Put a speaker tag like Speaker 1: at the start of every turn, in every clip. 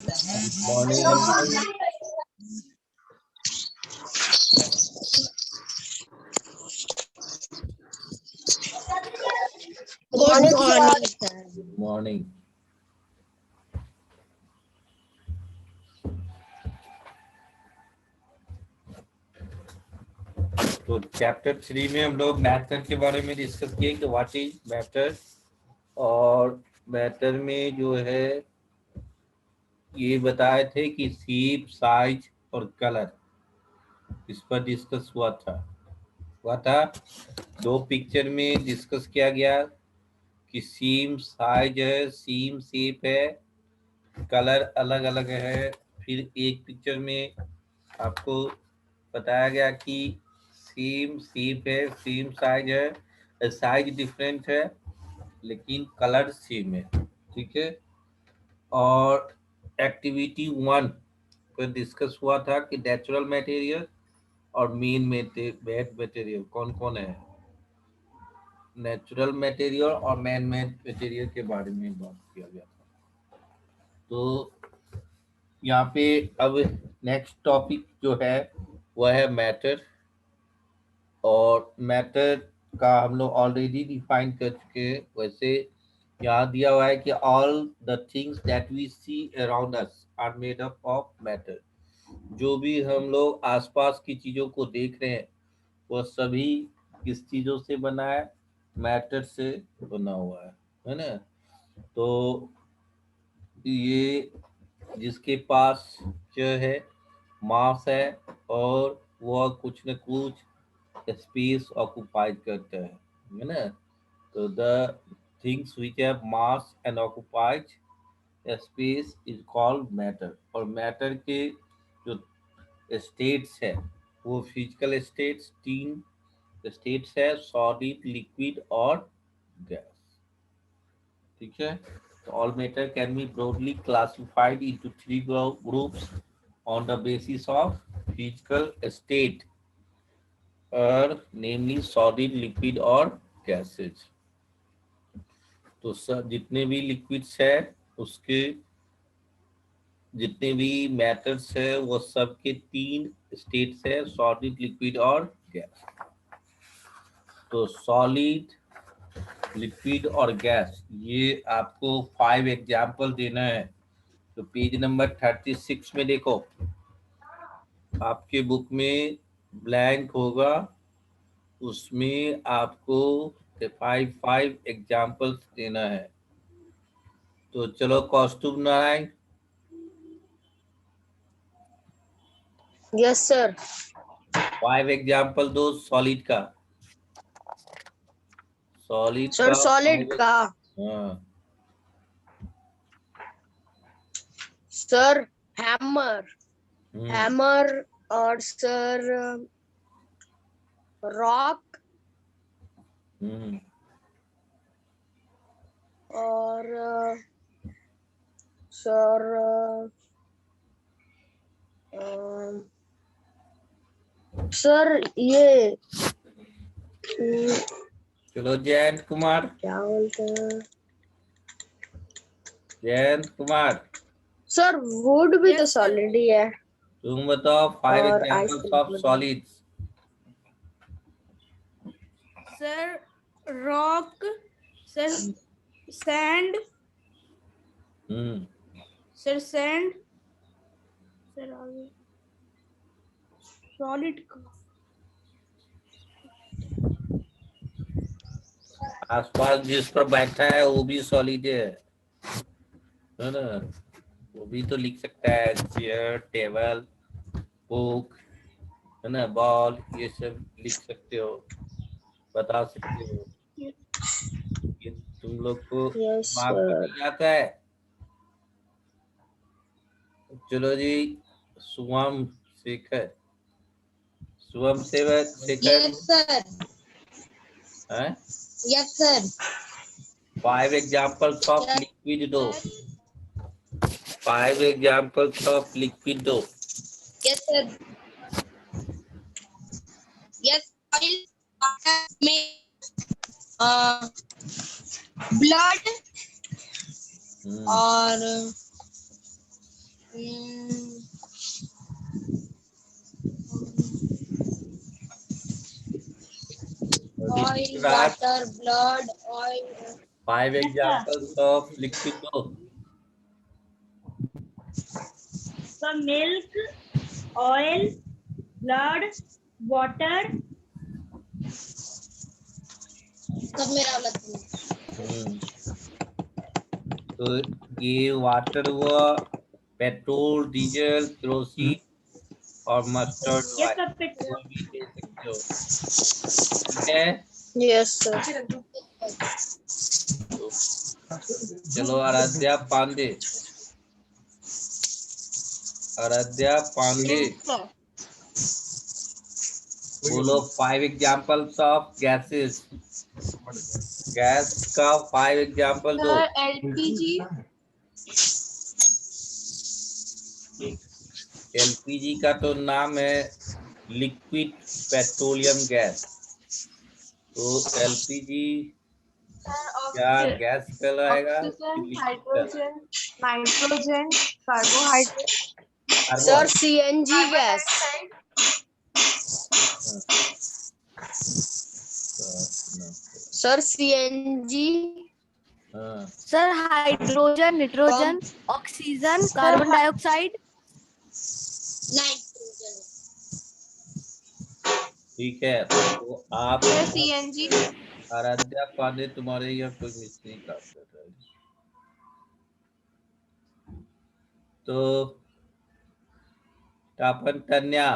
Speaker 1: Morning everyone.
Speaker 2: Good morning, sir.
Speaker 1: Good morning. तो chapter 3 में हम लोग मैटर के बारे में डिस्कस किए कि व्हाट इज मैटर, और मैटर में जो है ये बताए थे कि शेप, साइज और कलर, इस पर डिस्कस हुआ था। दो पिक्चर में डिस्कस किया गया कि सेम साइज है, सेम शेप है, कलर अलग अलग है। फिर एक पिक्चर में आपको बताया गया कि सेम शेप है, सेम साइज है, साइज डिफरेंट है लेकिन कलर सेम है। ठीक है। और एक्टिविटी 1 पर डिस्कस हुआ था कि नेचुरल मटेरियल और मेन मेड मटेरियल कौन कौन है। नेचुरल मटेरियल और मैन मेड मटेरियल के बारे में बात किया गया था। तो यहाँ पे अब नेक्स्ट टॉपिक जो है वह है मैटर। और मैटर का हम लोग ऑलरेडी डिफाइन कर चुके हैं। वैसे यहाँ दिया हुआ है कि all the things that we see around us are made up of matter. जो भी हम लोग आसपास की चीजों को देख रहे हैं वो सभी किस चीजों से बना है, मैटर से बना हुआ है ना। तो ये जिसके पास जो है मास है और वह कुछ न कुछ स्पेस ऑक्युपाइड करता है ना। तो the things which have mass and occupied space is called matter. और मैटर के जो स्टेट्स है वो फिजिकल स्टेट्स 3 स्टेट्स है, सॉलिड, लिक्विड और गैस। ठीक है। तो all matter can be broadly classified into 3 groups on the basis of physical state, और namely solid, liquid और gases। तो सब जितने भी लिक्विड्स है उसके जितने भी मैटर्स है वो सबके 3 स्टेट्स है, सॉलिड, लिक्विड और गैस। तो सॉलिड, लिक्विड और गैस, ये आपको 5 एग्जाम्पल देना है। तो पेज नंबर 36 में देखो, आपके बुक में ब्लैंक होगा, उसमें आपको 5 एग्जाम्पल्स देना है। तो चलो Kaustubh Narayan.
Speaker 2: Yes sir.
Speaker 1: 5 example दो सॉलिड का। सॉलिड
Speaker 2: सर
Speaker 1: का
Speaker 2: सॉलिड का
Speaker 1: हाँ।
Speaker 2: सर हैमर
Speaker 1: हम्म।
Speaker 2: हैमर और सर रॉक
Speaker 1: हम्म।
Speaker 2: और सर सर ये
Speaker 1: चलो जयंत कुमार।
Speaker 2: क्या बोलते हैं
Speaker 1: जयंत कुमार,
Speaker 2: सर, वुड भी तो सॉलिड ही है।
Speaker 1: तुम बताओ 5
Speaker 2: और
Speaker 1: examples of
Speaker 2: ice cream
Speaker 1: solids.
Speaker 3: Sir rock, sir sand,
Speaker 1: hmm.
Speaker 3: Sir sand, sir आगे सॉलिड का
Speaker 1: आसपास जिस पर बैठा है वो भी सॉलिड है ना। वो भी तो लिख सकता है, चेयर, टेबल, बुक, है ना, बॉल, ये सब लिख सकते हो, बता सकते हो। ये तुम लोग को
Speaker 2: यस
Speaker 1: दिमाग में
Speaker 2: सर।
Speaker 1: नहीं आता है। चलो जी, शुभम शेखर। Shubham Shekhar
Speaker 4: yes sir.
Speaker 1: है।
Speaker 4: Yes sir.
Speaker 1: 5 examples of liquid दो। 5 एग्जाम्पल्स ऑफ लिक्विड दो।
Speaker 4: Yes sir. यस में ब्लड और Oil, water, blood, oil.
Speaker 1: 5
Speaker 3: Yes, sir.
Speaker 1: examples of liquid दो.
Speaker 3: So milk, oil, blood, water.
Speaker 4: सब मेरा वाला था.
Speaker 1: तो ये वाटर हुआ, पेट्रोल, डीजल, केरोसिन और mustard
Speaker 3: Yes,
Speaker 1: oil,
Speaker 3: sir. Petrol.
Speaker 1: कोई भी ले सकते हो. ठीक है.
Speaker 2: Yes sir.
Speaker 1: चलो आराध्या पांडे. Aaradhya Pandey
Speaker 3: Yes, sir.
Speaker 1: बोलो 5 एग्जांपल्स ऑफ गैसेस. गैस का 5 एग्जांपल दो.
Speaker 3: LPG.
Speaker 1: एलपीजी का तो नाम है लिक्विड पेट्रोलियम गैस. तो एलपीजी क्या गैस कहलाएगा कि लिक्विड कहलाएगा?
Speaker 3: Nitrogen, carbohydrate.
Speaker 2: Sir CNG gas. Sir CNG.
Speaker 1: हाँ.
Speaker 5: Sir hydrogen, nitrogen, oxygen, carbon dioxide.
Speaker 4: Nitrogen.
Speaker 1: ठीक है. तो आप
Speaker 3: CNG.
Speaker 1: आराध्या पांडे तुम्हारे यहाँ कोई मिस्त्री काम कर रहा है. तो तापन तन्या.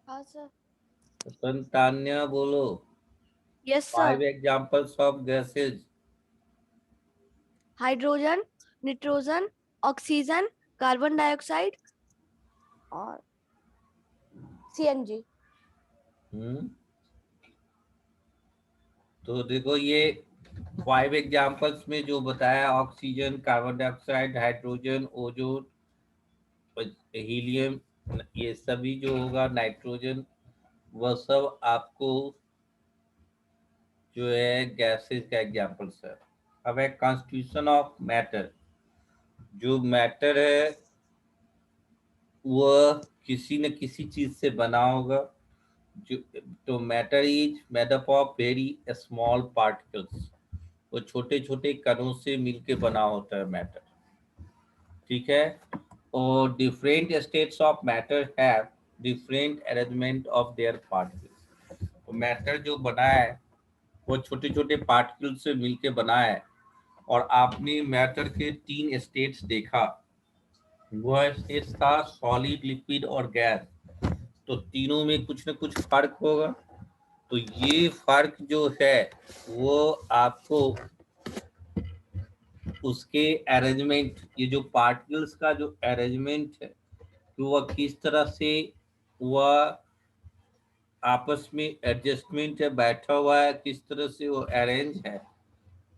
Speaker 5: हाँ सर.
Speaker 1: तापन तान्या बोलो
Speaker 5: yes
Speaker 1: 5
Speaker 5: sir.
Speaker 1: Examples of gases.
Speaker 5: Hydrogen, nitrogen, oxygen, carbon dioxide और सीएनजी.
Speaker 1: तो देखो ये 5 एग्जांपल्स में जो बताया, oxygen, carbon dioxide, hydrogen, ozone, helium, ये सभी जो होगा, नाइट्रोजन, वह सब आपको जो है गैसेस का एग्जांपल्स है. अब है कॉन्स्टिट्यूशन ऑफ मैटर. जो मैटर है वह किसी न किसी चीज से बना होगा. जो तो matter is made up of very small particles. वो छोटे छोटे कणों से मिलके बना होता है मैटर. ठीक है. और different states of matter have different arrangement of their particles. तो मैटर जो बना है वो छोटे छोटे पार्टिकल से मिलके बना है. और आपने मैटर के 3 स्टेट्स देखा. वह स्टेट्स था सॉलिड, लिक्विड और गैस. तो तीनों में कुछ न कुछ फर्क होगा. तो ये फर्क जो है वो आपको उसके अरेंजमेंट, ये जो पार्टिकल्स का जो अरेंजमेंट है तो वह किस तरह से वह आपस में एडजस्टमेंट है, बैठा हुआ है, किस तरह से वो अरेंज है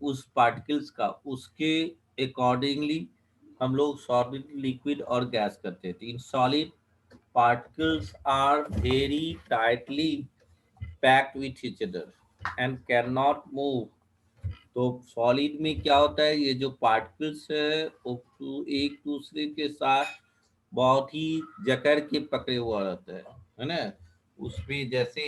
Speaker 1: उस पार्टिकल्स का, उसके अकॉर्डिंगली हम लोग सॉलिड, लिक्विड और गैस करते हैं. In solid particles are very tightly packed with each other and cannot move. तो सॉलिड में क्या होता है, ये जो पार्टिकल्स है वो एक दूसरे के साथ बहुत ही जकड़ के पकड़े हुआ रहता है ना. उसमें जैसे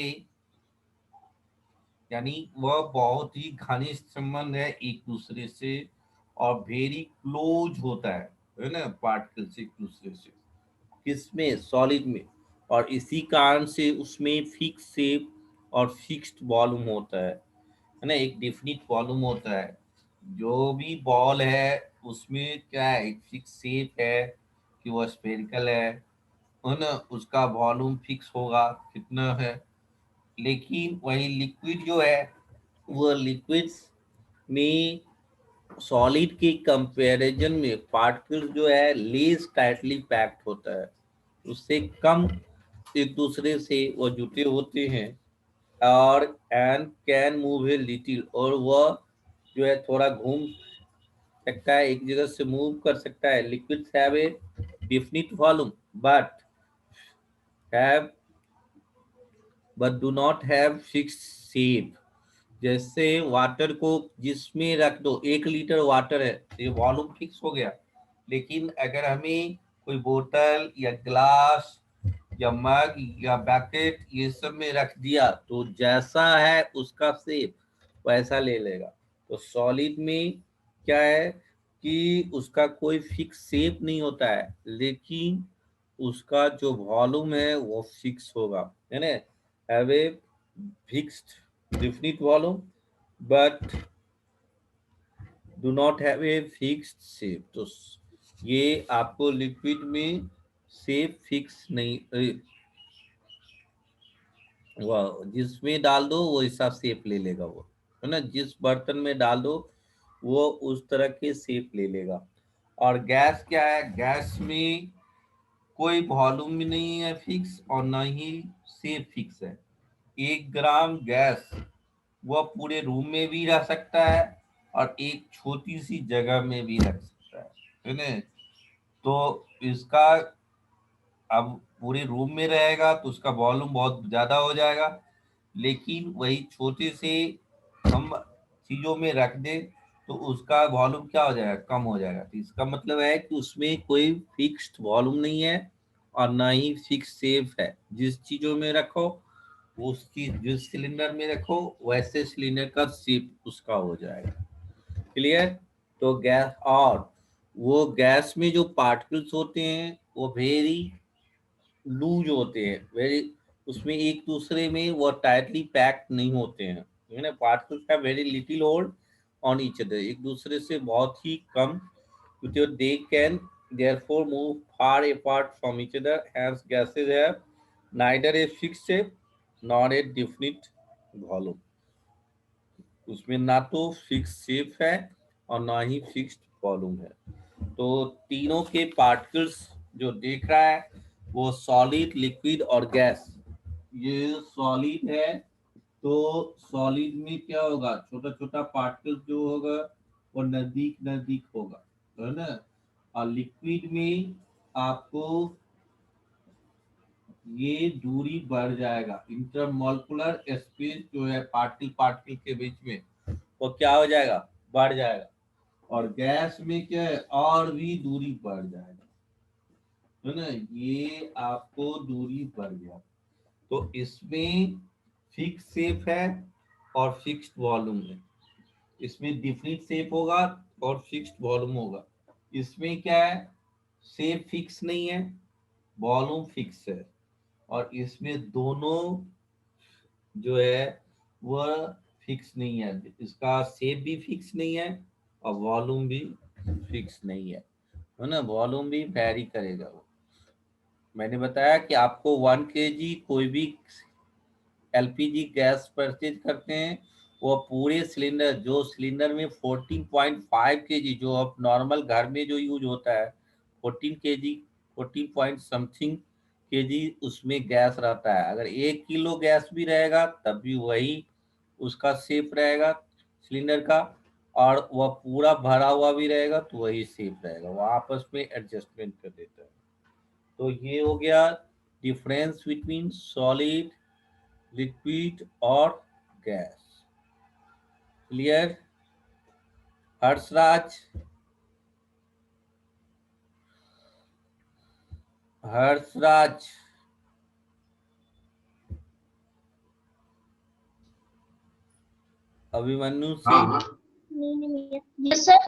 Speaker 1: यानी वह बहुत ही घनिष्ठ संबंध है एक दूसरे से और वेरी क्लोज होता है ना पार्टिकल्स एक दूसरे से. किसमें? सॉलिड में. और इसी कारण से उसमें फिक्स शेप और फिक्स्ड वॉल्यूम होता है ना. एक डिफिनिट वॉल्यूम होता है. जो भी बॉल है उसमें क्या है, एक फिक्स शेप है कि वो स्फेरिकल है ना. उसका वॉल्यूम फिक्स होगा कितना है. लेकिन वही लिक्विड जो है वो लिक्विड्स में सॉलिड के कंपैरिजन में पार्टिकल्स जो है लेस टाइटली पैक्ड होता है. उससे कम एक दूसरे से वो जुटे होते हैं और and can move a little. और वह जो है थोड़ा घूम सकता है, एक जगह से मूव कर सकता है. Liquids have a definite volume have but do not have fixed shape. जैसे वाटर को जिसमें रख दो, 1 लीटर वाटर है, ये वॉल्यूम फिक्स हो गया. लेकिन अगर हमें कोई बोतल या ग्लास या मग या पैकेट ये सब में रख दिया तो जैसा है उसका शेप वैसा ले लेगा। तो सॉलिड में क्या है कि उसका कोई फिक्स शेप नहीं होता है, लेकिन उसका जो वॉल्यूम है वो फिक्स होगा, है ना। Have a fixed definite volume but do not have a fixed shape. तो ये आपको लिक्विड में शेप फिक्स नहीं, वह जिसमें डाल दो वो ऐसा शेप ले लेगा, वो है ना, जिस बर्तन में डाल दो वो उस तरह के शेप ले लेगा। और गैस क्या है, गैस में कोई वॉल्यूम भी नहीं है फिक्स और ना ही शेप फिक्स है। 1 ग्राम गैस वह पूरे रूम में भी रह सकता है और एक छोटी सी जगह में भी रख सकता है ना। तो इसका अब पूरे रूम में रहेगा तो उसका वॉल्यूम बहुत ज्यादा हो जाएगा, लेकिन वही छोटे से हम चीजों में रख दे तो उसका वॉल्यूम क्या हो जाएगा, कम हो जाएगा। तो इसका मतलब है कि उसमें कोई फिक्स्ड वॉल्यूम नहीं है और ना ही फिक्स शेप है। जिस चीजों में रखो उसकी, जिस सिलेंडर में रखो वैसे सिलेंडर का शेप उसका हो जाएगा। क्लियर। तो गैस, और वो गैस में जो पार्टिकल्स होते हैं वो वेरी लूज होते हैं, वेरी, उसमें एक दूसरे में वो टाइटली पैक्ड नहीं होते हैं, है ना। Particles have very little hold on each other, एक दूसरे से बहुत ही कम, they can therefore move far apart from each other. Hence gases have neither a fixed shape nor a definite volume. उसमें ना तो फिक्स शेप है और ना ही फिक्स्ड वॉल्यूम है। तो तीनों के पार्टिकल्स जो देख रहा है वो सॉलिड, लिक्विड और गैस। ये सॉलिड है तो सॉलिड में क्या होगा, छोटा छोटा पार्टिकल जो होगा वो नजदीक नजदीक होगा, है ना। और लिक्विड में आपको ये दूरी बढ़ जाएगा, इंटरमोलिकुलर स्पेस जो है पार्टिकल पार्टिकल के बीच में वो क्या हो जाएगा, बढ़ जाएगा। और गैस में क्या है, और भी दूरी बढ़ जाएगा, है ना। ये आपको दूरी बढ़ गया। तो इसमें फिक्स शेप है और फिक्स्ड वॉल्यूम है, इसमें डिफरेंट शेप होगा और फिक्स्ड वॉल्यूम होगा। इसमें क्या है, शेप फिक्स नहीं है, वॉल्यूम फिक्स है, और इसमें दोनों जो है वह फिक्स नहीं है, इसका शेप भी फिक्स नहीं है और वॉल्यूम भी फिक्स नहीं है ना। वॉल्यूम भी वैरी करेगा। वो मैंने बताया कि आपको 1 kg कोई भी एलपीजी गैस परचेज करते हैं वो पूरे सिलेंडर, जो सिलेंडर में 14.5 kg जो अब नॉर्मल घर में जो यूज होता है 14 kg, 14 पॉइंट समथिंग kg उसमें गैस रहता है। अगर 1 किलो गैस भी रहेगा तब भी वही उसका शेप रहेगा सिलेंडर का, और वह पूरा भरा हुआ भी रहेगा तो वही शेप रहेगा, वो आपस में एडजस्टमेंट कर देता है। तो ये हो गया डिफरेंस बिटवीन सॉलिड, लिक्विड और gas. Clear. Harshraj, Harshraj, Abhimanyu Singh,
Speaker 4: yes sir.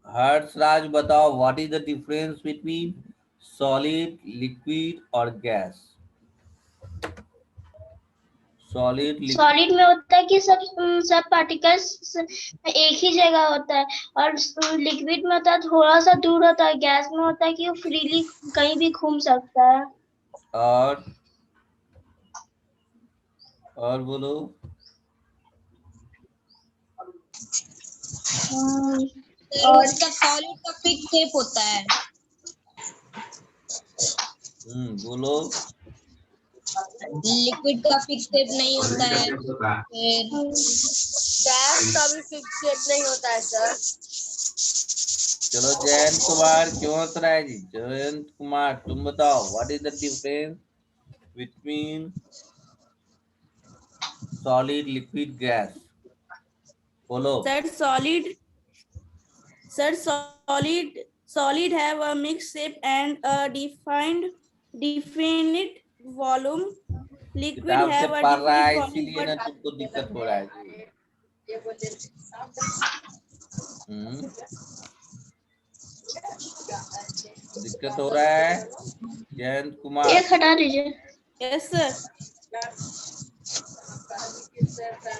Speaker 1: Harshraj बताओ what is the difference between solid, liquid और गैस। सॉलिड, लिक्विड,
Speaker 4: सॉलिड में होता है कि सब पार्टिकल्स एक ही जगह होता है, और लिक्विड में होता है थोड़ा सा दूर होता है, गैस में होता है कि वो फ्रीली कहीं भी घूम सकता है।
Speaker 1: और बोलो।
Speaker 4: और इसका सॉलिड का फिक्स शेप होता है।
Speaker 1: बोलो।
Speaker 4: लिक्विड का फिक्स शेप नहीं होता है। फिर गैस का भी फिक्स शेप नहीं होता है सर।
Speaker 1: चलो जयंत कुमार, क्यों हंस रहा है जी? जयंत कुमार तुम बताओ what is the difference between solid, liquid, gas. बोलो।
Speaker 3: Sir solid solid have a mixed shape and a definite volume. Liquid
Speaker 1: किताब से
Speaker 3: have a
Speaker 1: पढ़ रहा
Speaker 3: definite
Speaker 1: है
Speaker 3: volume
Speaker 1: इसीलिए
Speaker 3: but
Speaker 1: ना तुमको दिक्कत हो रहा है। दिक्कत हो रहा है जयंत कुमार।
Speaker 4: एक हटा दीजिए।
Speaker 3: yes sir.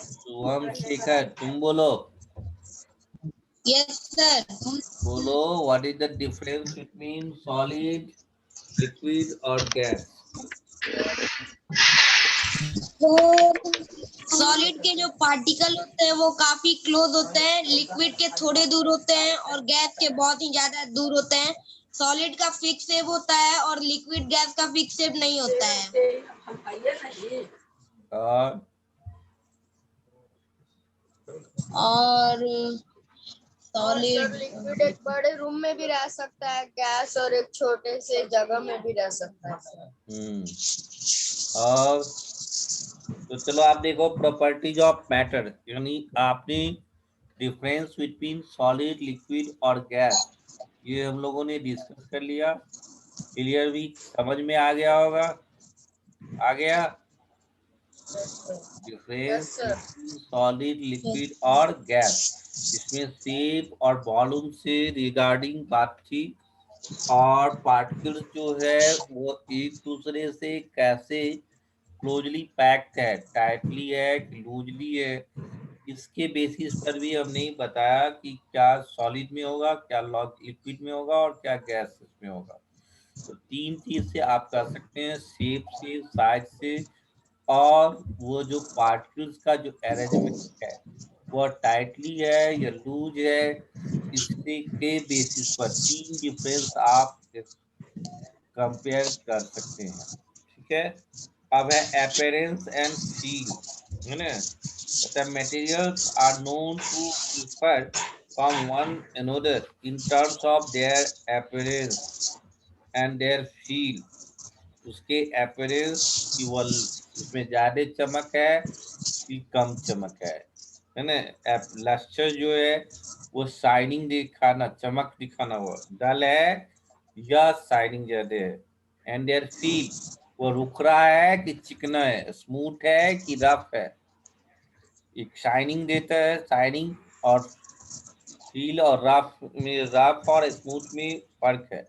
Speaker 1: शुभम शेखर तुम बोलो।
Speaker 2: Yes, sir.
Speaker 1: बोलो what is the difference between solid, liquid और गैस।
Speaker 2: तो सॉलिड के जो पार्टिकल होते हैं वो काफी क्लोज होते हैं, लिक्विड के थोड़े दूर होते हैं और गैस के बहुत ही ज्यादा दूर होते हैं। सॉलिड का फिक्स शेप होता है और लिक्विड गैस का फिक्स शेप नहीं होता है। और सॉलिड लिक्विड एक बड़े रूम में भी रह सकता है, गैस और एक छोटे से जगह में भी रह सकता है।
Speaker 1: और तो चलो आप देखो प्रॉपर्टीज ऑफ मैटर, यानी आपने डिफरेंस बिटवीन सॉलिड, लिक्विड और गैस ये हम लोगों ने डिस्कस कर लिया। क्लियर भी समझ में आ गया होगा। आ गया डिफरेंस बिटवीन सॉलिड, लिक्विड और गैस। इसमें शेप और वॉल्यूम से रिगार्डिंग बात थी और पार्टिकल्स जो है वो एक दूसरे से कैसे क्लोजली पैक्ड है, टाइटली है कि लूजली है, इसके बेसिस पर भी हमने बताया कि क्या सॉलिड में होगा, क्या लिक्विड में होगा और क्या गैस में होगा। तो तीन चीज से आप कर सकते हैं, शेप से, साइज से और वो जो पार्टिकल्स का जो अरेंजमेंट है वो टाइटली है या लूज है, इससे के बेसिस पर तीन डिफरेंस आप कंपेयर कर सकते हैं। ठीक है। अब है अपीयरेंस एंड फील, है ना। The materials are known to differ from one another in terms of their appearance and their feel. उसके appearance की वो उसमें ज्यादा चमक है कि कम चमक है ना। लस्टर जो है वो शाइनिंग दिखाना, चमक दिखाना, वो डल है या शाइनिंग ज्यादा है। एंड देयर फील, वो रुख रहा है कि चिकना है, स्मूथ है कि रफ है। एक शाइनिंग देता है, शाइनिंग और फील और रफ में, रफ और स्मूथ में फर्क है।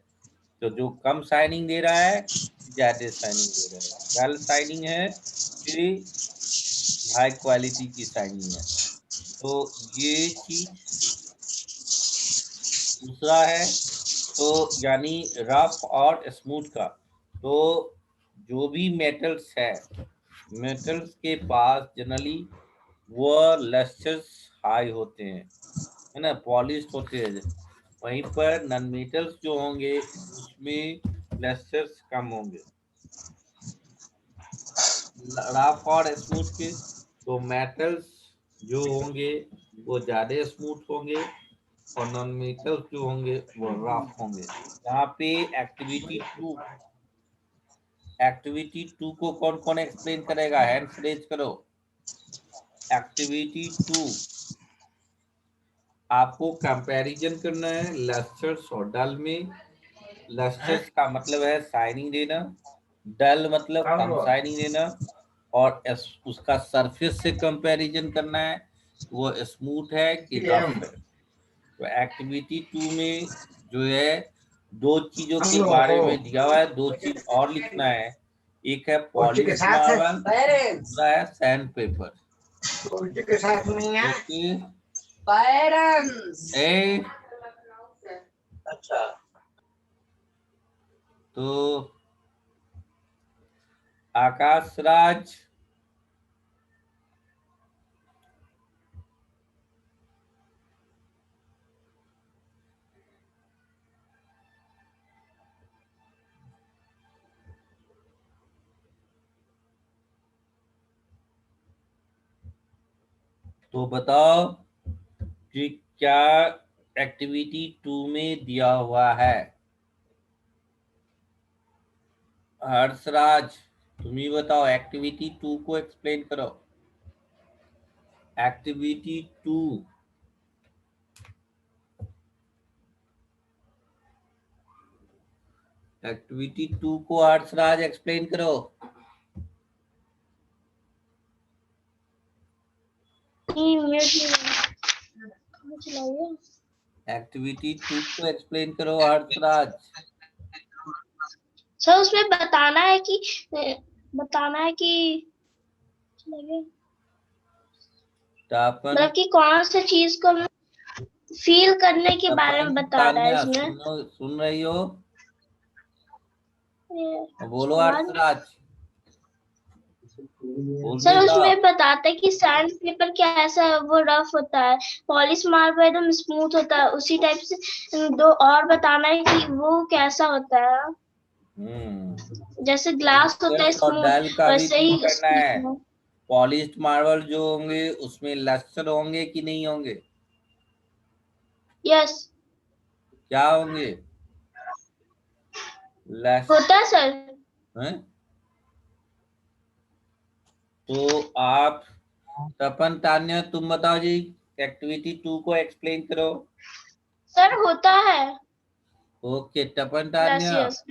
Speaker 1: तो जो कम शाइनिंग दे रहा है, ज्यादा शाइनिंग दे रहा है। डल शाइनिंग है कि हाई क्वालिटी की शाइनिंग है। तो ये चीज दूसरा है। तो यानी रफ और स्मूथ का, तो जो भी मेटल्स है, मेटल्स के पास जनरली वो लस्टर्स हाई होते हैं, है ना, पॉलिश होते हैं। वहीं पर नॉन मेटल्स जो होंगे उसमें लस्टर्स कम होंगे। रफ और स्मूथ के तो मेटल्स जो होंगे वो ज्यादा स्मूथ होंगे और नॉन मेटल्स जो होंगे वो रफ होंगे। यहाँ पे एक्टिविटी टू को कौन कौन एक्सप्लेन करेगा? हैंड्स रेज करो। एक्टिविटी 2 आपको कंपैरिजन करना है लस्टर्स और डल में। लस्टर्स का मतलब है शाइनिंग देना, डल मतलब कम शाइनिंग देना, और उसका सरफेस से कंपैरिजन करना है, वो स्मूथ है कि रफ है। तो एक्टिविटी 2 में जो है दो चीजों के बारे में दिया हुआ है, दो चीज और लिखना है। एक है पॉलिश मार्बल, दूसरा है सैंड पेपर। ओके ए अच्छा, तो आकाश राज तो बताओ कि क्या एक्टिविटी 2 में दिया हुआ है। हर्षराज तुम ही बताओ, एक्टिविटी 2 को एक्सप्लेन करो। एक्टिविटी 2 एक्टिविटी 2 को हर्षराज एक्सप्लेन करो। एक्टिविटी 2 को एक्सप्लेन करो हर्षराज।
Speaker 4: सर उसमें बताना है कि
Speaker 1: तापन
Speaker 4: मतलब कि कौन सी चीज को फील करने के बारे में
Speaker 1: तापन
Speaker 4: बता रहा है
Speaker 1: तान्या
Speaker 4: इसमें।
Speaker 1: सुन रही हो? बोलो
Speaker 4: सर
Speaker 1: हर्षराज, बोलते
Speaker 4: सर
Speaker 1: जाओ।
Speaker 4: उसमें बताते हैं कि सैंड पेपर कैसा है, वो रफ होता है, पॉलिश मार्बल एकदम स्मूथ होता है, उसी टाइप से दो और बताना है कि वो कैसा होता है। जैसे ग्लास होता है
Speaker 1: और डल
Speaker 4: स्मूथ,
Speaker 1: का भी
Speaker 4: वैसे ही
Speaker 1: करना है। पॉलिश्ड मार्बल जो होंगे उसमें लस्टर होंगे कि नहीं होंगे?
Speaker 4: यस
Speaker 1: क्या होंगे?
Speaker 4: होता है सर।
Speaker 1: हैं? तो आप तपन तान्या तुम बताओ जी, एक्टिविटी 2 को एक्सप्लेन करो।
Speaker 4: सर होता है।
Speaker 1: Okay Tapan
Speaker 4: yes
Speaker 1: Tanya
Speaker 4: yes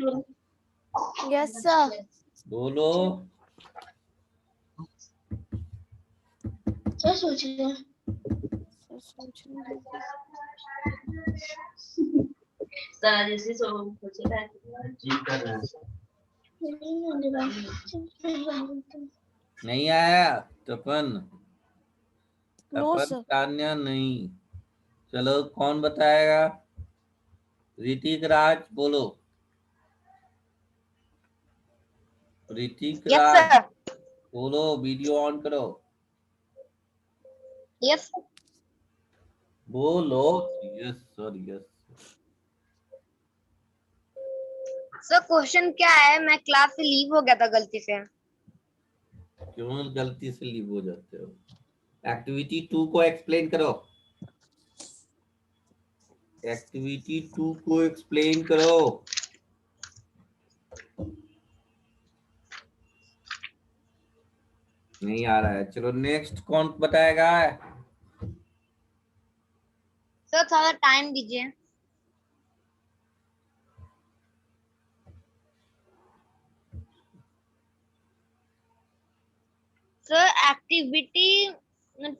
Speaker 5: yes sir.
Speaker 1: बोलो।
Speaker 4: क्या सोच रहे हैं?
Speaker 1: नहीं आया तपन?
Speaker 5: No
Speaker 1: Tapan
Speaker 5: sir.
Speaker 1: तान्या नहीं। चलो कौन बताएगा? ऋतिक राज बोलो। Hrithik
Speaker 2: yes
Speaker 1: Raj
Speaker 2: sir.
Speaker 1: बोलो, वीडियो ऑन करो।
Speaker 2: यस
Speaker 1: बोलो। Yes sir yes.
Speaker 2: Sir question क्या है, मैं क्लास से लीव हो गया था गलती से।
Speaker 1: क्यों गलती से लीव हो जाते हो? एक्टिविटी 2 को एक्सप्लेन करो। एक्टिविटी 2 को एक्सप्लेन करो। नहीं आ रहा है। चलो नेक्स्ट कौन बताएगा?
Speaker 2: सर थोड़ा टाइम दीजिए। सर एक्टिविटी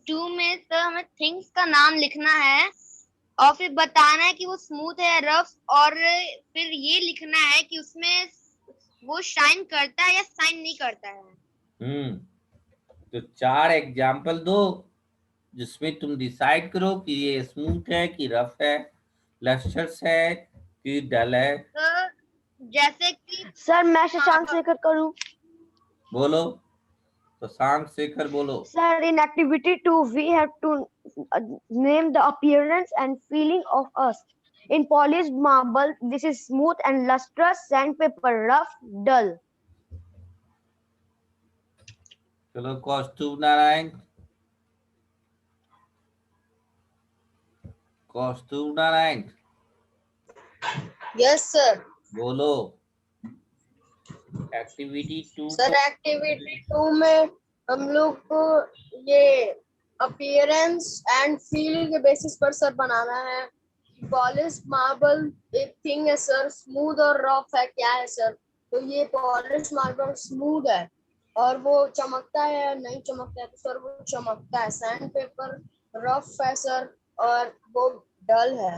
Speaker 2: 2 में सर हमें थिंग्स का नाम लिखना है और फिर बताना है कि वो स्मूथ है, रफ, और फिर ये लिखना है कि उसमें वो शाइन करता है या शाइन नहीं करता है।
Speaker 1: तो 4 एग्जाम्पल दो जिसमें तुम डिसाइड करो कि ये स्मूथ है कि रफ है, लस्टर्स है कि डल है।
Speaker 2: सर जैसे कि
Speaker 5: सर मैं शशांक शेखर करूं।
Speaker 1: बोलो तो शशांक शेखर बोलो।
Speaker 5: Sir, in activity 2, we have to name the appearance and feeling of us. In polished marble, this is smooth and lustrous, sandpaper rough, dull.
Speaker 1: चलो कौस्तुभ नारायण। कौस्तुभ नारायण
Speaker 2: यस सर।
Speaker 1: बोलो। एक्टिविटी 2
Speaker 2: सर एक्टिविटी 2 में हम लोग को ये अपीयरेंस एंड फील के basis पर sir बनाना है। पॉलिश मार्बल एक थिंग है सर, स्मूथ और रफ है क्या है सर? तो ये पॉलिश मार्बल स्मूथ है और वो चमकता है या नहीं चमकता है? तो सर वो चमकता है। सैंड पेपर रफ है सर और वो डल है।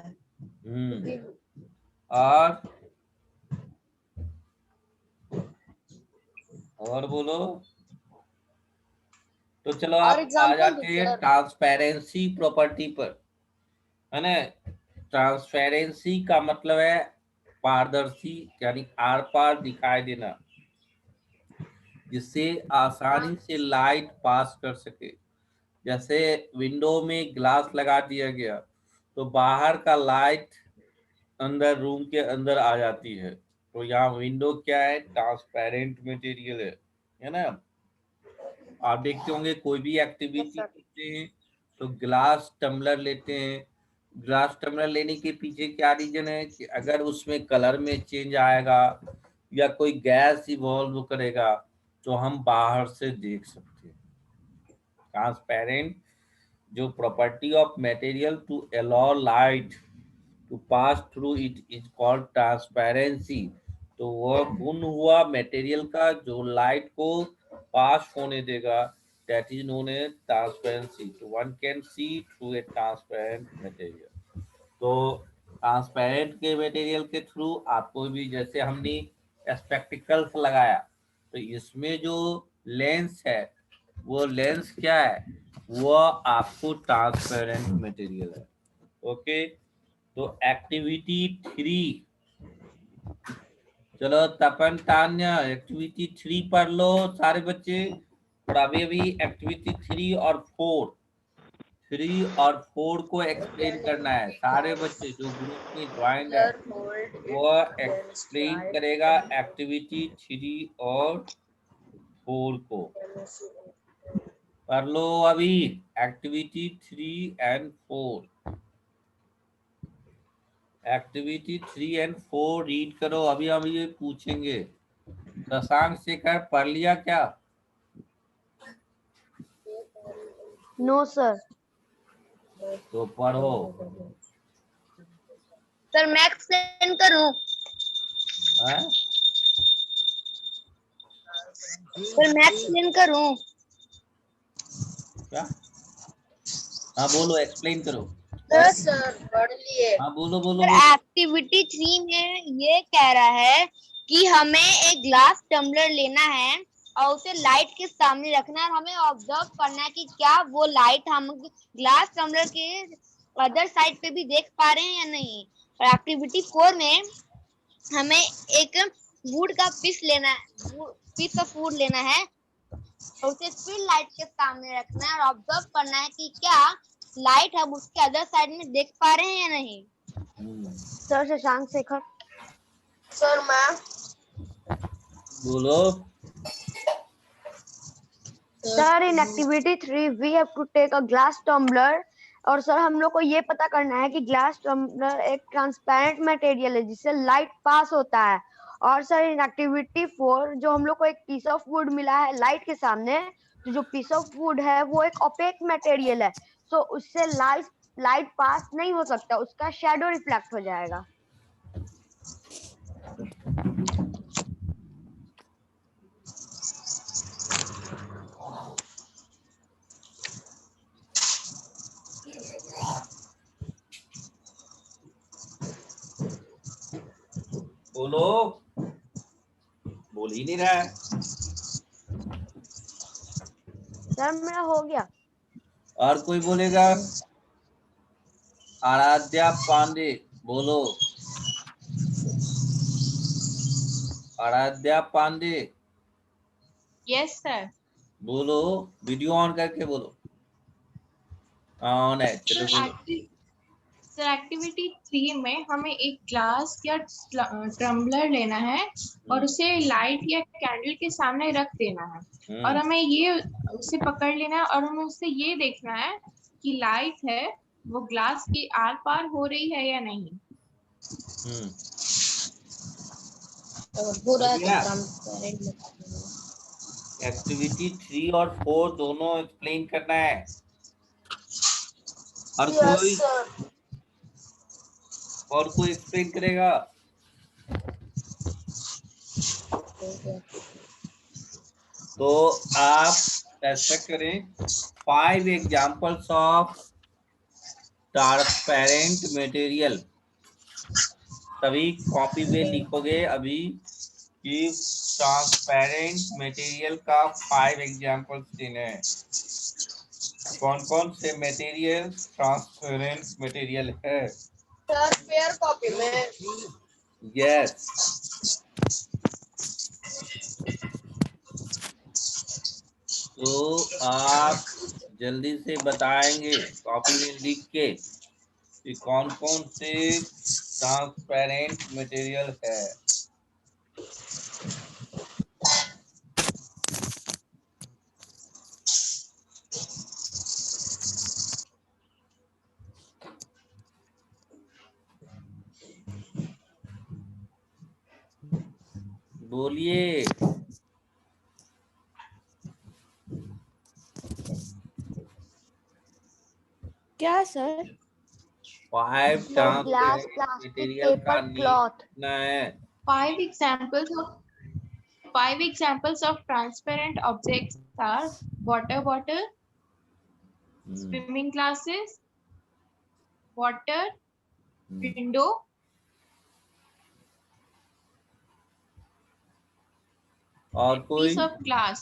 Speaker 1: और बोलो। तो चलो
Speaker 2: और
Speaker 1: आप आ
Speaker 2: एग्जांपल
Speaker 1: जाते हैं
Speaker 2: दीजिए।
Speaker 1: ट्रांसपेरेंसी प्रॉपर्टी पर, है ना। ट्रांसपेरेंसी का मतलब है पारदर्शी, यानी आर पार दिखाई देना, जिससे आसानी से लाइट पास कर सके। जैसे विंडो में ग्लास लगा दिया गया तो बाहर का लाइट अंदर रूम के अंदर आ जाती है। तो यहाँ विंडो क्या है? ट्रांसपेरेंट मटेरियल है ना। आप देखते होंगे कोई भी एक्टिविटी करते हैं तो ग्लास टम्बलर लेते हैं। ग्लास टम्बलर लेने के पीछे क्या रीजन है कि अगर उसमें कलर में चेंज आएगा या कोई गैस इवॉल्व करेगा तो हम बाहर से देख सकते हैं। ट्रांसपेरेंट जो property of material to allow light to pass through it is called transparency. तो वह गुण हुआ मटेरियल का जो लाइट को पास होने देगा, that is known as transparency. So one can see through a transparent material. तो ट्रांसपेरेंट के मटेरियल के थ्रू आपको भी, जैसे हमने स्पेक्टिकल्स लगाया, तो इसमें जो लेंस है वो लेंस क्या है, वो आपको ट्रांसपेरेंट मटेरियल है। ओके, तो एक्टिविटी 3, चलो तपन तान्या एक्टिविटी 3 पढ़ लो सारे बच्चे। और अभी अभी एक्टिविटी 3 और 4 को एक्सप्लेन करना है। सारे बच्चे जो ग्रुप में ज्वाइन है वो एक्सप्लेन करेगा एक्टिविटी 3 और 4 को। पढ़ लो अभी activity 3 and 4। Activity 3 and 4 read करो। अभी हम ये पूछेंगे। शशांक शेखर पढ़ लिया क्या?
Speaker 5: No sir.
Speaker 1: तो पढ़ो।
Speaker 5: सर मैं एक्सप्लेन करूं?
Speaker 1: हाँ?
Speaker 5: सर मैं एक्सप्लेन करूं?
Speaker 1: क्या? हाँ बोलो, एक्सप्लेन करो।
Speaker 5: सर पढ़ लिए।
Speaker 1: हाँ बोलो बोलो
Speaker 5: सर
Speaker 1: बोलो।
Speaker 5: एक्टिविटी 3 में ये कह रहा है कि हमें एक ग्लास टम्बलर लेना है और उसे लाइट के सामने रखना है। हमें ऑब्जर्व करना है कि क्या वो लाइट हम ग्लास टम्बलर के अदर साइड पे भी देख पा रहे हैं या नहीं। और एक्टिविटी 4 में हमें एक वुड का पीस ऑफ वुड लेना है और उसे फिर लाइट के सामने रखना है और ऑब्जर्व करना है कि क्या लाइट हम उसके अदर साइड में देख पा रहे हैं या नहीं। सर शशांक शेखर। सर मैं
Speaker 1: बोलो।
Speaker 5: Sir in activity 3 we have to take a glass tumbler. और सर हम लोग को ये पता करना है कि ग्लास टम्बलर एक ट्रांसपेरेंट मटेरियल है जिससे लाइट पास होता है। और सर इन एक्टिविटी 4 जो हम लोग को एक पीस ऑफ वुड मिला है लाइट के सामने, तो जो पीस ऑफ वुड है वो एक ओपेक मटेरियल है, तो उससे लाइट पास नहीं हो सकता, उसका शैडो रिफ्लेक्ट हो जाएगा।
Speaker 1: बोलो, बोल ही नहीं रहा है।
Speaker 5: सर मेरा हो गया।
Speaker 1: और कोई बोलेगा? आराध्या पांडे बोलो। Aaradhya Pandey
Speaker 6: yes sir.
Speaker 1: बोलो, वीडियो ऑन करके बोलो। ऑन है, चलो बोलो।
Speaker 6: सर एक्टिविटी 3 में हमें एक ग्लास या टम्बलर लेना है और उसे लाइट या कैंडल के सामने रख देना है और हमें ये उसे पकड़ लेना है और हमें उससे ये देखना है कि लाइट है वो ग्लास के आर पार हो रही है या नहीं।
Speaker 1: एक्टिविटी 3 और 4 दोनों एक्सप्लेन करना है। और कोई एक्सप्लेन करेगा? तो आप ऐसा करें, 5 एग्जांपल्स ऑफ ट्रांसपेरेंट मटेरियल सभी कॉपी में लिखोगे अभी कि ट्रांसपेरेंट मटेरियल का 5 एग्जांपल्स देने हैं। कौन कौन से मटेरियल ट्रांसपेरेंट मटेरियल है?
Speaker 5: सर फेयर कॉपी में।
Speaker 1: यस। तो आप जल्दी से बताएंगे कॉपी में लिख के कि कौन कौन से ट्रांसपेरेंट मटेरियल है। बोलिए।
Speaker 3: क्या सर?
Speaker 1: 5 ट्रांसपेरेंट मटेरियल का
Speaker 5: पेपर क्लॉथ।
Speaker 1: नाम है।
Speaker 6: Five examples of transparent objects are water bottle, swimming glasses, water, window,
Speaker 1: और कोई?
Speaker 6: piece of glass.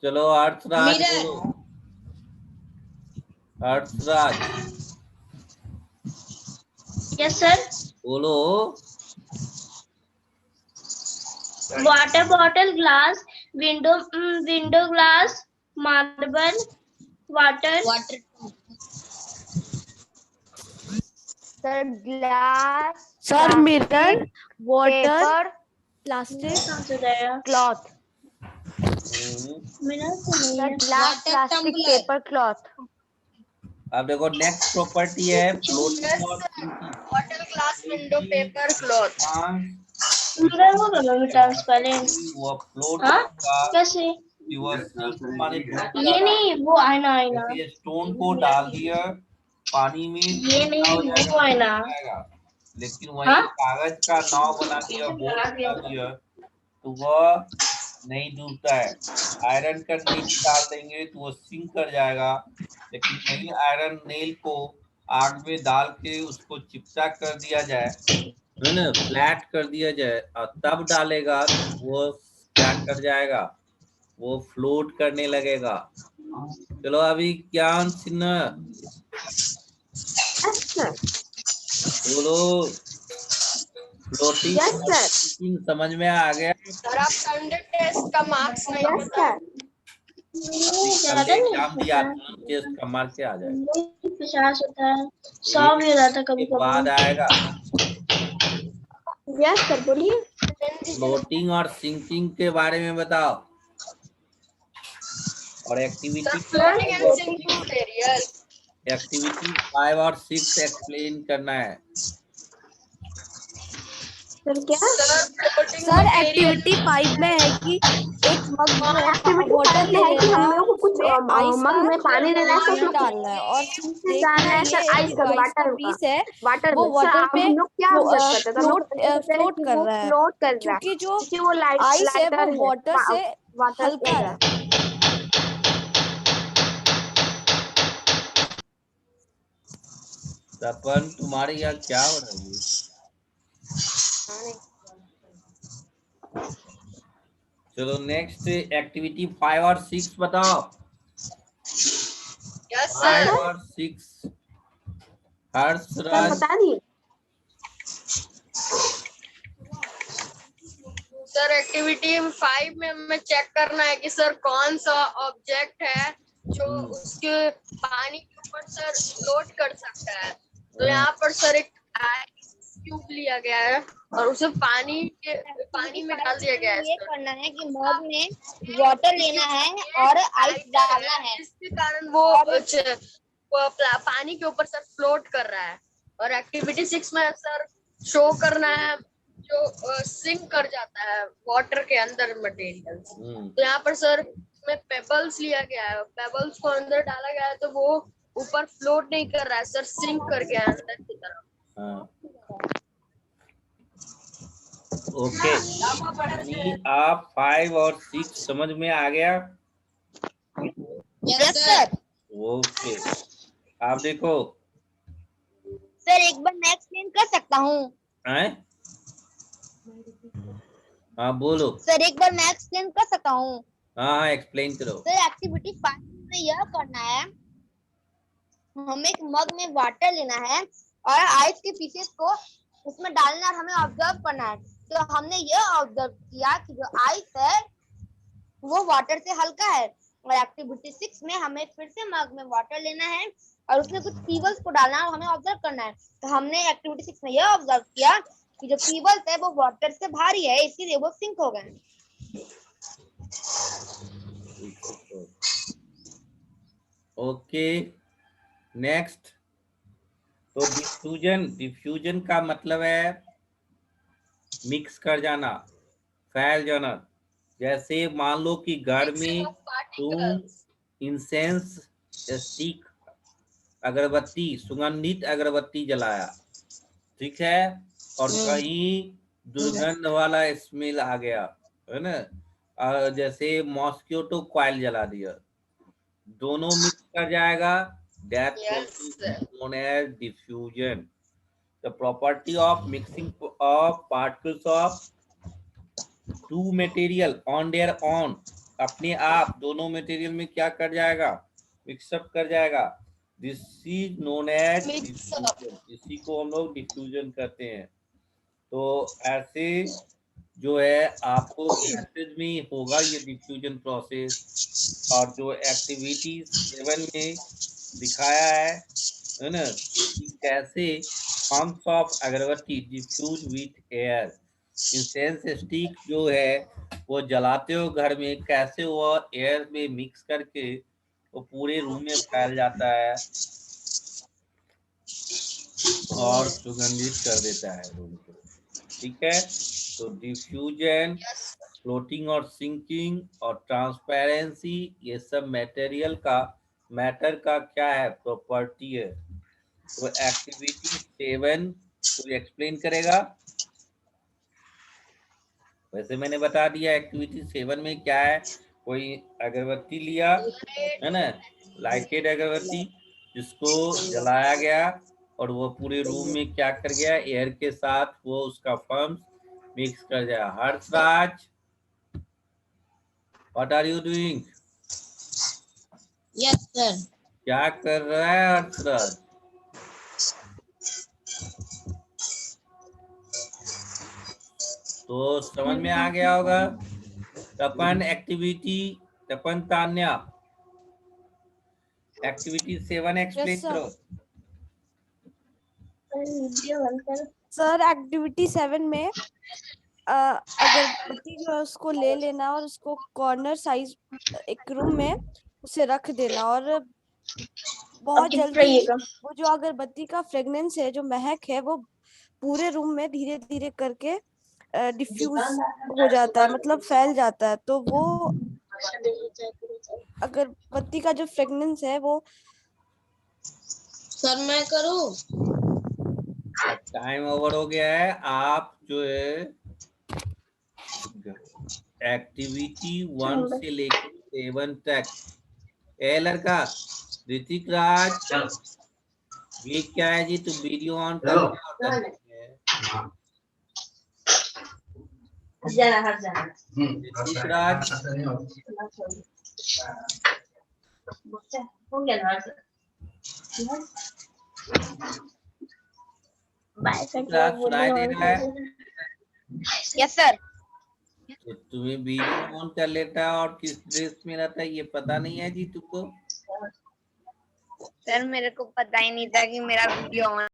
Speaker 1: चलो अर्शराज
Speaker 2: मिरर।
Speaker 1: बोलो। अर्शराज
Speaker 4: यस सर।
Speaker 1: बोलो।
Speaker 4: Water bottle, glass, window glass, marble, water.
Speaker 5: Sir glass,
Speaker 3: sir mirror, water,
Speaker 5: paper,
Speaker 3: plastic,
Speaker 5: cloth.
Speaker 4: Mirror तो नहीं
Speaker 5: sir
Speaker 4: है।
Speaker 5: Glass,
Speaker 2: Water
Speaker 5: plastic,
Speaker 2: tumbler।
Speaker 5: Paper, cloth.
Speaker 1: अब देखो नेक्स्ट प्रॉपर्टी है floating और
Speaker 5: bottle, glass, window, paper, cloth.
Speaker 4: Mirror होगा mummy transparent.
Speaker 1: वो float
Speaker 4: हाँ
Speaker 1: होगा।
Speaker 4: कैसे?
Speaker 1: वो सिंक माने डूब
Speaker 4: ये नहीं, वो आईना आईना।
Speaker 1: जैसे स्टोन को डाल दिया पानी में
Speaker 4: ये नहीं,
Speaker 1: हो जाएगा,
Speaker 4: वो आईना।
Speaker 1: जाएगा। लेकिन वही
Speaker 4: हाँ?
Speaker 1: कागज का नाव बना दिया, बोट बना दिया, तो वह नहीं डूबता है। आयरन का नेल डाल देंगे तो वो सिंक कर जाएगा। लेकिन वही आयरन नेल को आग में डाल के उसको चिपटा कर दिया जाए, है ना, फ्लैट कर दिया जाए और तब डालेगा तो वो क्या कर जाएगा, वो फ्लोट करने लगेगा। चलो अभी ज्ञान सिन्हा बोलो। फ्लोटिंग समझ में आ गया?
Speaker 5: सर आप संडे टेस्ट का मार्क्स नहीं बता।
Speaker 4: ज्यादा नहीं
Speaker 1: एग्जाम दिया टेस्ट का मार्क क्या आ जाएगा?
Speaker 4: 50 होता है, 100 भी हो जाता है कभी
Speaker 1: के बाद
Speaker 4: कभी।
Speaker 1: आएगा।
Speaker 4: यस सर बोलिए।
Speaker 1: फ्लोटिंग और सिंकिंग के बारे में बताओ और activity
Speaker 5: floating and sinking material.
Speaker 1: Activity 5 और 6 एक्सप्लेन करना है।
Speaker 4: सर क्या?
Speaker 3: सर एक्टिविटी 5 में है कि एक मग में वाटर ले लेना है और उसमें आइस
Speaker 4: मग में पानी लेना है,
Speaker 3: का डालना है और
Speaker 4: डालना
Speaker 3: देखना
Speaker 4: है सर,
Speaker 3: ये
Speaker 4: आइस का
Speaker 3: आइस का
Speaker 4: वाटर
Speaker 3: पीस है
Speaker 4: वाटर
Speaker 3: वो
Speaker 4: में।
Speaker 3: वाटर
Speaker 4: सर
Speaker 3: पे
Speaker 4: हम लोग क्या ऑब्जर्व करते थे? हम लोग
Speaker 3: फ्लोट कर रहा है
Speaker 4: फ्लोट कर रहा है
Speaker 3: क्योंकि जो
Speaker 4: क्योंकि वो
Speaker 3: आइस है
Speaker 4: लाइटर
Speaker 3: वो वाटर से
Speaker 4: वाटर
Speaker 3: हल्का है।
Speaker 1: तपन तुम्हारे यहाँ क्या हो रहा है? चलो नेक्स्ट एक्टिविटी 5 और 6 बताओ।
Speaker 5: Yes
Speaker 1: 5
Speaker 5: sir.
Speaker 1: और 6 हर्षराज
Speaker 4: बता दिए।
Speaker 5: सर एक्टिविटी 5 में हमें चेक करना है कि सर कौन सा ऑब्जेक्ट है जो उसके पानी के ऊपर सर फ्लोट कर सकता है। तो यहाँ पर सर एक क्यूब लिया गया है और उसे पानी में डाल दिया गया है।
Speaker 7: ये करना है कि मग में वाटर लेना है और आइस डालना है,
Speaker 5: जिसके कारण वो पानी के ऊपर सर फ्लोट कर रहा है। और एक्टिविटी 6 में सर शो करना है जो सिंक कर जाता है वाटर के अंदर मटेरियल। तो यहाँ पर सर में पेबल्स लिया गया है, पेबल्स को अंदर डाला गया है तो वो ऊपर फ्लोट नहीं कर रहा है सर, सिंक कर गया है अंदर की तरफ।
Speaker 1: ओके आप 5 और 6 समझ में आ गया?
Speaker 7: Yes sir.
Speaker 1: ओके आप देखो।
Speaker 7: सर एक बार मैं एक्सप्लेन कर सकता हूँ?
Speaker 1: हाँ बोलो।
Speaker 7: सर एक बार मैं एक्सप्लेन कर सकता हूँ?
Speaker 1: हाँ एक्सप्लेन करो।
Speaker 7: सर एक्टिविटी 5 में यह करना है, हमें एक मग में वाटर लेना है और आइस के पीसेस को उसमें डालना है और हमें ऑब्जर्व करना है। तो हमने यह ऑब्जर्व किया कि जो आइस है वो वाटर से हल्का है। और एक्टिविटी 6 में हमें फिर से मग में वाटर लेना है और उसमें कुछ पीबल्स को डालना है और हमें ऑब्जर्व करना है। तो हमने एक्टिविटी 6 में यह ऑब्जर्व किया कि जो पीबल्स है वो वाटर से भारी है, इसीलिए वो सिंक हो गए।
Speaker 1: Okay next. तो डिफ्यूजन का मतलब है मिक्स कर जाना, फैल जाना। जैसे मान लो कि घर में तुम इंसेंस स्टिक अगरबत्ती, सुगंधित अगरबत्ती जलाया, ठीक है, और कहीं दुर्गंध वाला स्मेल आ गया, है ना, जैसे मॉस्किटो कॉइल जला दिया, दोनों मिक्स कर जाएगा, that process known as diffusion. The property of mixing of particles of two material on their own, अपने आप दोनों मटेरियल में क्या कर जाएगा, मिक्सअप कर जाएगा, this is known as diffusion, इसी को हम लोग डिफ्यूजन कहते हैं। तो ऐसे जो है आपको गैसेज में होगा ये डिफ्यूजन प्रोसेस, और जो एक्टिविटी 7 में दिखाया है ना, कि कैसे फॉर्म्स ऑफ अगरबत्ती diffuse with air, incense stick जो है वो जलाते हो घर में, कैसे वो एयर में मिक्स करके वो पूरे रूम में फैल जाता है और सुगंधित कर देता है रूम को। ठीक है, तो डिफ्यूजन, फ्लोटिंग और सिंकिंग और ट्रांसपेरेंसी, ये सब मटेरियल का, मैटर का क्या है, प्रॉपर्टी है। तो एक्टिविटी 7 कोई एक्सप्लेन करेगा? वैसे मैंने बता दिया एक्टिविटी 7 में क्या है। कोई अगरबत्ती लिया, है ना, लाइटेड अगरबत्ती, जिसको जलाया गया और वो पूरे रूम में क्या कर गया, एयर के साथ वो उसका फॉर्म मिक्स कर जाए। Harshraj, what are you doing?
Speaker 2: Yes sir.
Speaker 1: क्या कर रहा है हर्षराज? तो समझ में आ गया होगा। Tapan activity, Tapan Tanya, activity 7 explain
Speaker 3: Yes, sir.
Speaker 1: करो।
Speaker 3: सर एक्टिविटी 7 में अगरबत्ती जो है उसको ले लेना और उसको कॉर्नर साइज एक रूम में उसे रख देना, और बहुत जल्दी वो जो अगरबत्ती का फ्रेगनेंस है, जो महक है, वो पूरे रूम में धीरे धीरे करके डिफ्यूज हो जाता है, मतलब फैल जाता है। तो वो अगरबत्ती का जो फ्रेगनेंस है वो।
Speaker 2: सर मैं करूं?
Speaker 1: टाइम ओवर हो गया है। आप जो है एक्टिविटी 1 से लेकर 7 तक, ए लड़का ऋतिक राज, ये क्या है जी, तू वीडियो ऑन कर ऋतिक राज, सुनाई दे रहा है?
Speaker 5: Yes sir.
Speaker 1: तो तुम्हें वीडियो ऑन कर लेता है और किस ड्रेस में रहता है ये पता नहीं है जी तुमको?
Speaker 5: सर मेरे को पता ही नहीं था कि मेरा वीडियो ऑन